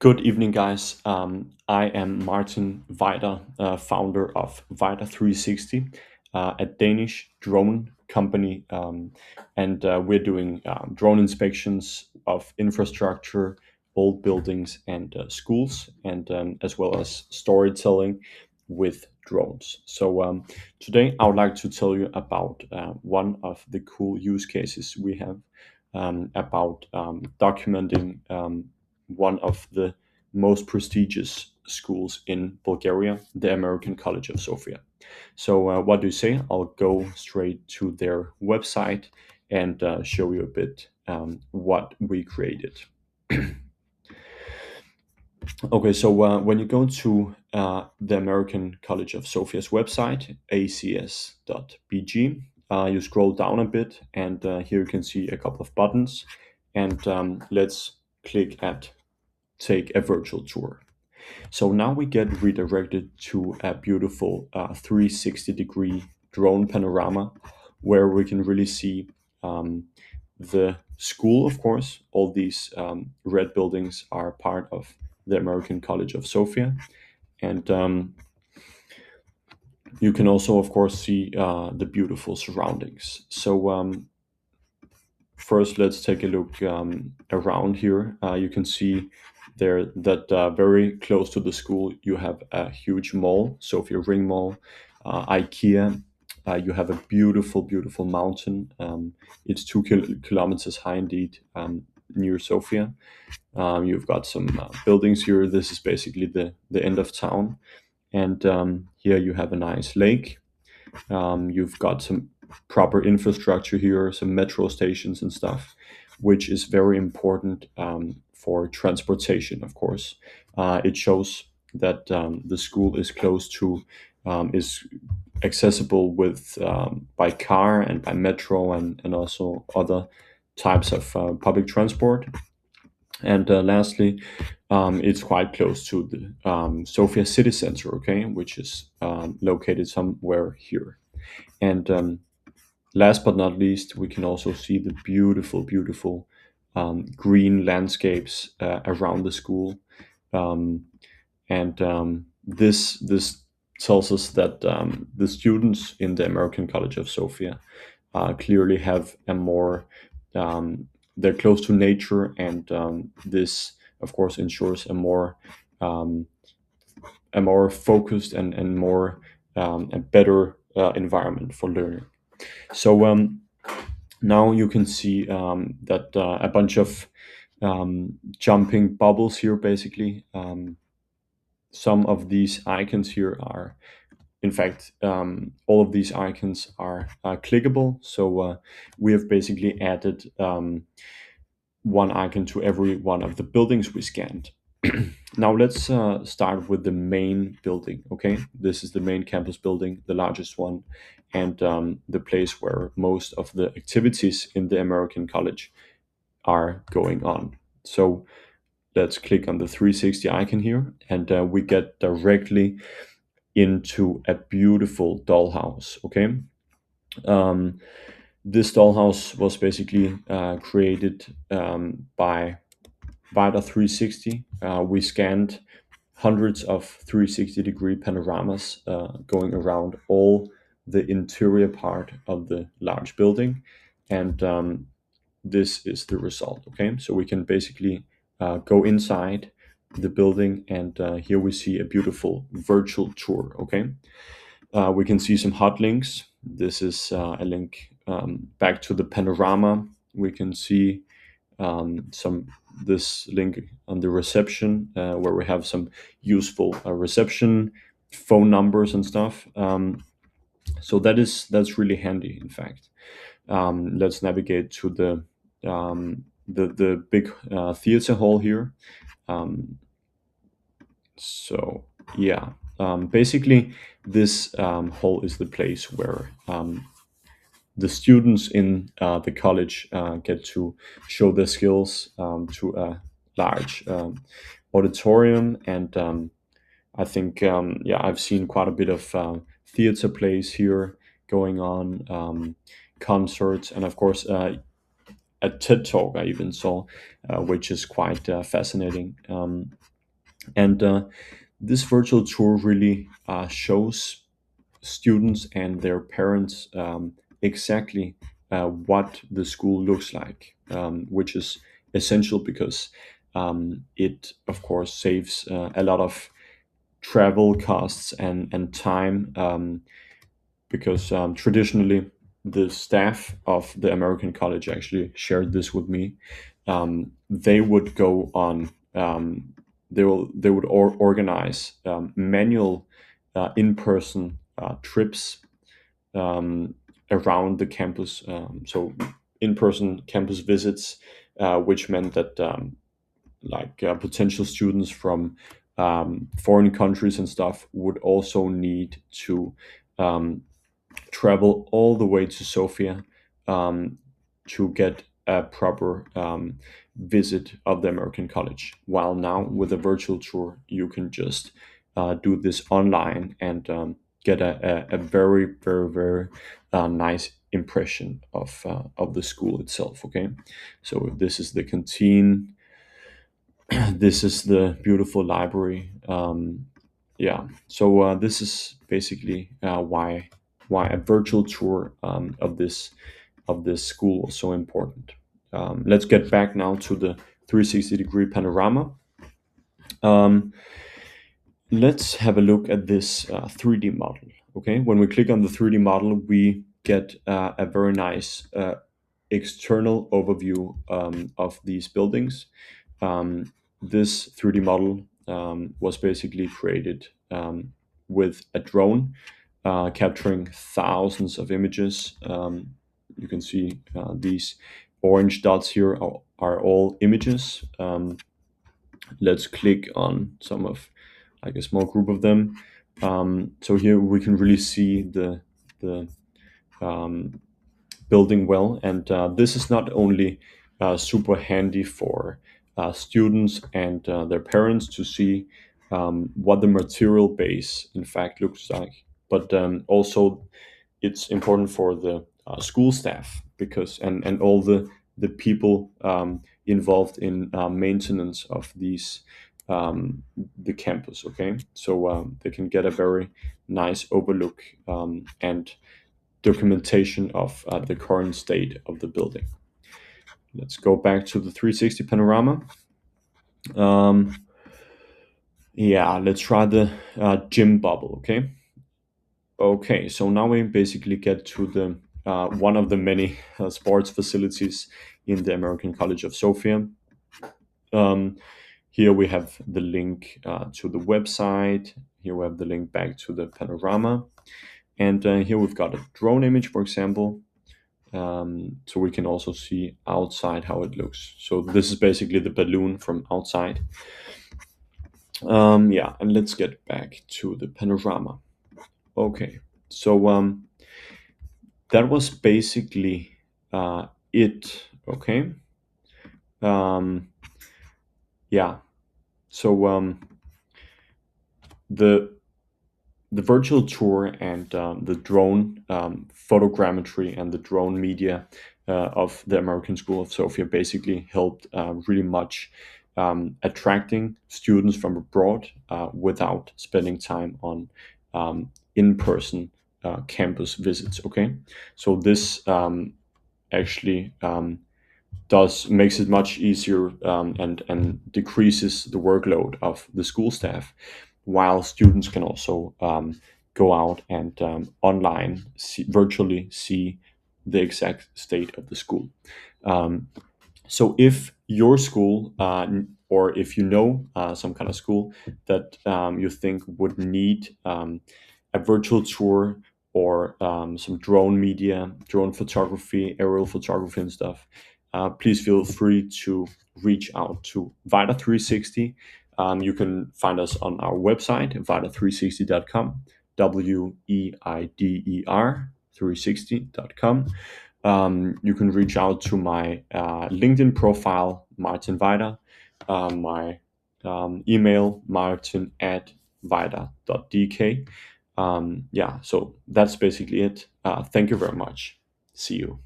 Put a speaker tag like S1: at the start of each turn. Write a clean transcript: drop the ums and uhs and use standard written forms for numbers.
S1: Good evening, guys. I am Martin Weider, founder of Weider360, a Danish drone company, and we're doing drone inspections of infrastructure, old buildings, and schools, and as well as storytelling with drones. So today, I would like to tell you about one of the cool use cases we have about documenting one of the most prestigious schools in Bulgaria, the American College of Sofia. So what do you say? I'll go straight to their website and show you a bit what we created. Okay, so when you go to the American College of Sofia's website, acs.bg, you scroll down a bit, and here you can see a couple of buttons, and let's click at take a virtual tour. So now we get redirected to a beautiful 360-degree drone panorama where we can really see the school, of course. All these red buildings are part of the American College of Sofia. And you can also, of course, see the beautiful surroundings. So first, let's take a look around here. You can see there that very close to the school, you have a huge mall, Sofia Ring Mall, IKEA. You have a beautiful, beautiful mountain. It's 2 kilometers high indeed, near Sofia. You've got some buildings here. This is basically the end of town. And here you have a nice lake. You've got some proper infrastructure here, some metro stations and stuff, which is very important for transportation, of course. It shows that the school is close to, is accessible with by car and by metro and also other types of public transport. And lastly, it's quite close to the Sofia city center, okay, which is located somewhere here. And last but not least, we can also see the beautiful, beautiful green landscapes around the school. And this tells us that the students in the American College of Sofia clearly have a more, they're close to nature, and this, of course, ensures um, a more focused and more a better environment for learning. So now you can see that a bunch of jumping bubbles here, basically. Some of these icons here are, in fact, all of these icons are clickable. So we have basically added one icon to every one of the buildings we scanned. Now let's start with the main building, okay? This is the main campus building, the largest one, and the place where most of the activities in the American College are going on. So let's click on the 360 icon here, and we get directly into a beautiful dollhouse, okay? This dollhouse was basically created by Weider360. We scanned hundreds of 360-degree panoramas going around all the interior part of the large building, and this is the result, okay? So we can basically go inside the building, and here we see a beautiful virtual tour, okay? We can see some hot links. This is a link back to the panorama. We can see this link on the reception where we have some useful reception phone numbers and stuff. So that's really handy, in fact. Let's navigate to the big theater hall here. So yeah, basically this hall is the place where the students in the college get to show their skills to a large auditorium. And I think, yeah, I've seen quite a bit of theater plays here going on, concerts, and of course a TED talk I even saw, which is quite fascinating. And this virtual tour really shows students and their parents exactly what the school looks like, which is essential because it, of course, saves a lot of travel costs and time, because traditionally the staff of the American College actually shared this with me. They would go on, they would organize manual in-person trips around the campus. So in-person campus visits, which meant that potential students from foreign countries and stuff would also need to um, travel all the way to Sofia um, to get a proper visit of the American College. While now with a virtual tour, you can just do this online and get a very, very, very nice impression of the school itself. Okay, so this is the canteen. This is the beautiful library. Yeah, so this is basically why a virtual tour of this school is so important. Let's get back now to the 360-degree panorama. Um, let's have a look at this 3D model. Okay, when we click on the 3D model, we get a very nice external overview of these buildings. This 3D model was basically created with a drone, capturing thousands of images. You can see these orange dots here are all images. Let's click on some of, like, a small group of them. So here we can really see the um, building well. And this is not only super handy for students and their parents to see what the material base in fact looks like, but also it's important for the school staff, because and all the people involved in maintenance of these the campus. Okay, so they can get a very nice overlook and documentation of the current state of the building. Let's go back to the 360 panorama. Um, yeah, let's try the gym bubble. Okay. Okay, so now we basically get to the one of the many sports facilities in the American College of Sofia. Um, here we have the link to the website. Here we have the link back to the panorama. And here we've got a drone image, for example. So we can also see outside how it looks. So this is basically the balloon from outside. Yeah, and let's get back to the panorama. Okay, so that was basically it. Okay. Um, yeah. So the the virtual tour and the drone photogrammetry and the drone media of the American School of Sofia basically helped really much attracting students from abroad without spending time on in-person campus visits. Okay, so this actually does makes it much easier and decreases the workload of the school staff, while students can also go out and online virtually see the exact state of the school. Um, so if your school or if you know some kind of school that you think would need a virtual tour or some drone media, drone photography, aerial photography and stuff, please feel free to reach out to Weider360. You can find us on our website, weider360.com, WEIDER 360.com. You can reach out to my LinkedIn profile, Martin Weider, my email, martin@weider.dk. Yeah, so that's basically it. Thank you very much. See you.